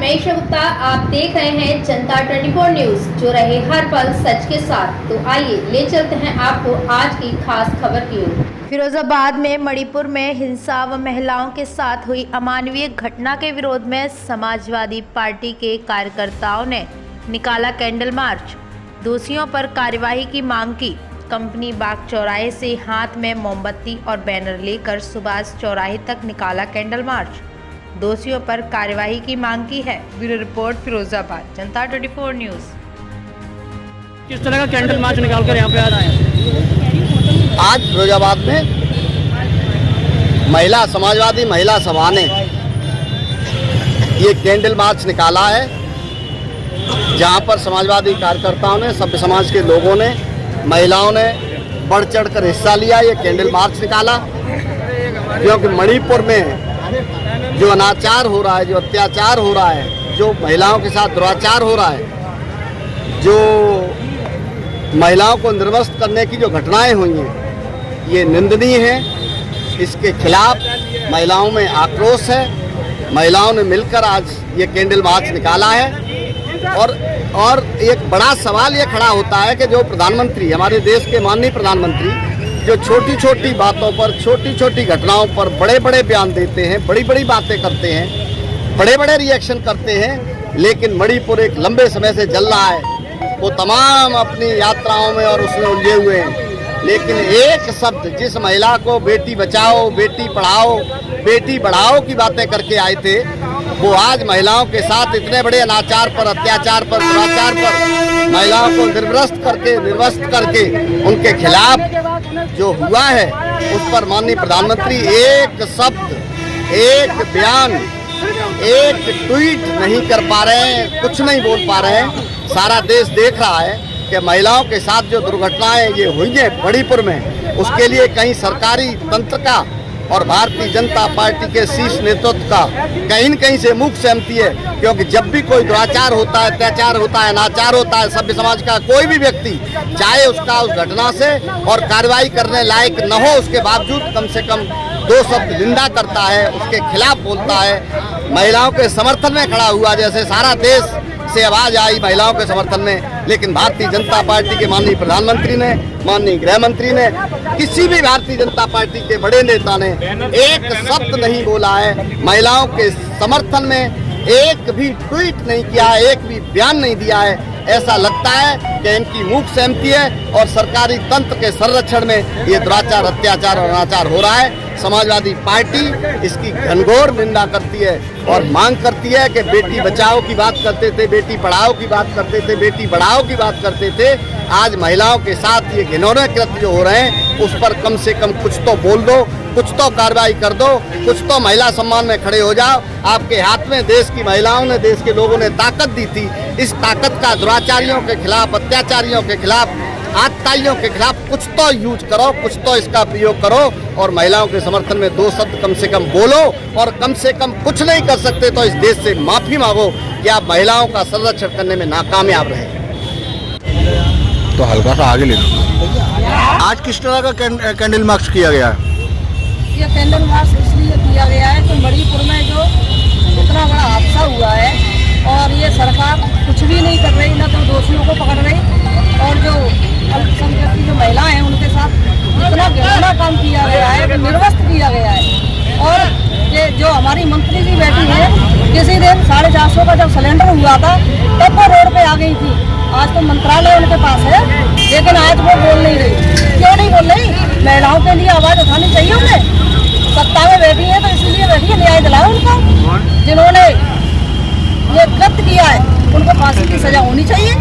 मैं ईशा गुप्ता, आप देख रहे हैं जनता 24 न्यूज, जो रहे हर पल सच के साथ। तो आइए ले चलते हैं आपको आज की खास खबर की ओर। फिरोजाबाद में मणिपुर में हिंसा व महिलाओं के साथ हुई अमानवीय घटना के विरोध में समाजवादी पार्टी के कार्यकर्ताओं ने निकाला कैंडल मार्च। दोषियों पर कार्यवाही की मांग की। कंपनी बाग चौराहे से हाथ में मोमबत्ती और बैनर लेकर सुभाष चौराहे तक निकाला कैंडल मार्च। दोषियों पर कार्यवाही की मांग की है। ब्यूरो रिपोर्ट, फिरोजाबाद, जनता 24 न्यूज। किस तरह का कैंडल मार्च निकाल कर यहाँ पे आ रहे हैं? आज फिरोजाबाद में समाजवादी महिला सभा ने ये कैंडल मार्च निकाला है, जहाँ पर समाजवादी कार्यकर्ताओं ने, सभ्य समाज के लोगों ने, महिलाओं ने बढ़ चढ़ कर हिस्सा लिया। ये कैंडल मार्च निकाला क्योंकि मणिपुर में जो अनाचार हो रहा है, जो अत्याचार हो रहा है, जो महिलाओं के साथ दुराचार हो रहा है, जो महिलाओं को निर्वस्त्र करने की जो घटनाएं हुई हैं, ये निंदनीय है। इसके खिलाफ महिलाओं में आक्रोश है। महिलाओं ने मिलकर आज ये कैंडल मार्च निकाला है। और एक बड़ा सवाल ये खड़ा होता है कि जो प्रधानमंत्री, हमारे देश के माननीय प्रधानमंत्री, जो छोटी छोटी बातों पर, छोटी छोटी घटनाओं पर बड़े बड़े बयान देते हैं, बड़ी बड़ी बातें करते हैं, बड़े बड़े रिएक्शन करते हैं, लेकिन मणिपुर एक लंबे समय से जल रहा है। वो तमाम अपनी यात्राओं में और उसमें उलझे हुए हैं, लेकिन एक शब्द जिस महिला को बेटी बचाओ, बेटी पढ़ाओ, बेटी बढ़ाओ की बातें करके आए थे, वो आज महिलाओं के साथ इतने बड़े अनाचार पर, अत्याचार पर, दुराचार पर, महिलाओं को निर्वस्त्र करके उनके खिलाफ जो हुआ है, उस पर माननीय प्रधानमंत्री एक शब्द, एक बयान, एक ट्वीट नहीं कर पा रहे हैं, कुछ नहीं बोल पा रहे हैं। सारा देश देख रहा है कि महिलाओं के साथ जो दुर्घटनाएं ये हुई हैं मणिपुर में, उसके लिए कहीं सरकारी तंत्र का और भारतीय जनता पार्टी के शीर्ष नेतृत्व का कहीं न कहीं से मुख सहमति है। क्योंकि जब भी कोई दुराचार होता है, अत्याचार होता है, अनाचार होता है, सभ्य समाज का कोई भी व्यक्ति, चाहे उसका उस घटना से और कार्रवाई करने लायक न हो, उसके बावजूद कम से कम दो शब्द निंदा करता है, उसके खिलाफ बोलता है। महिलाओं के समर्थन में खड़ा हुआ, जैसे सारा देश से आवाज आई महिलाओं के समर्थन में, लेकिन भारतीय जनता पार्टी के माननीय प्रधानमंत्री ने, माननीय गृह मंत्री ने, किसी भी भारतीय जनता पार्टी के बड़े नेता ने एक शब्द नहीं बोला है। महिलाओं के समर्थन में एक भी ट्वीट नहीं किया है, एक भी बयान नहीं दिया है। ऐसा लगता है कि इनकी मूक सहमति है और सरकारी तंत्र के संरक्षण में ये दुराचार, अत्याचार और अनाचार हो रहा है। समाजवादी पार्टी इसकी घनघोर निंदा करती है और मांग करती है कि बेटी बचाओ की बात करते थे, बेटी पढ़ाओ की बात करते थे, बेटी बढ़ाओ की बात करते थे, आज महिलाओं के साथ ये घिनौने कृत्य जो हो रहे हैं, उस पर कम से कम कुछ तो बोल दो, कुछ तो कार्रवाई कर दो, कुछ तो महिला सम्मान में खड़े हो जाओ। आपके हाथ में देश की महिलाओं ने, देश के लोगों ने ताकत दी थी। इस ताकत का दुराचारियों के खिलाफ, अत्याचारियों के खिलाफ, आतताइयों के खिलाफ कुछ तो यूज करो, कुछ तो इसका प्रयोग करो और महिलाओं के समर्थन में दो शब्द कम से कम बोलो। और कम से कम कुछ नहीं कर सकते तो इस देश से माफी मांगो कि आप महिलाओं का संरक्षण करने में नाकामयाब रहे। तो हल्का सा आगे ले लो। आज किस तरह का कैंडल मार्च किया गया है? ये कैंडल मार्च इसलिए किया गया है कि मणिपुर में जो इतना बड़ा हादसा हुआ है और ये सरकार कुछ भी नहीं कर रही, ना तो दोषियों को पकड़ रही, और जो अल्पसंख्यक की जो महिलाएं हैं उनके साथ इतना घृणा काम किया गया है, निर्वस्त्र किया गया है। और ये जो हमारी मंत्री जी बैठी है, किसी दिन 450 का जब सिलेंडर हुआ था तब वो रोड पे आ गई थी। आज तो मंत्रालय उनके पास है, लेकिन आज वो बोल नहीं रही। क्यों नहीं बोल रही? महिलाओं के लिए आवाज़ उठानी चाहिए उन्हें। सत्ता में बैठी है तो इसीलिए बैठी है, न्याय दिलाओ उनको। जिन्होंने ये कृत्य किया है उनको फांसी की सजा होनी चाहिए।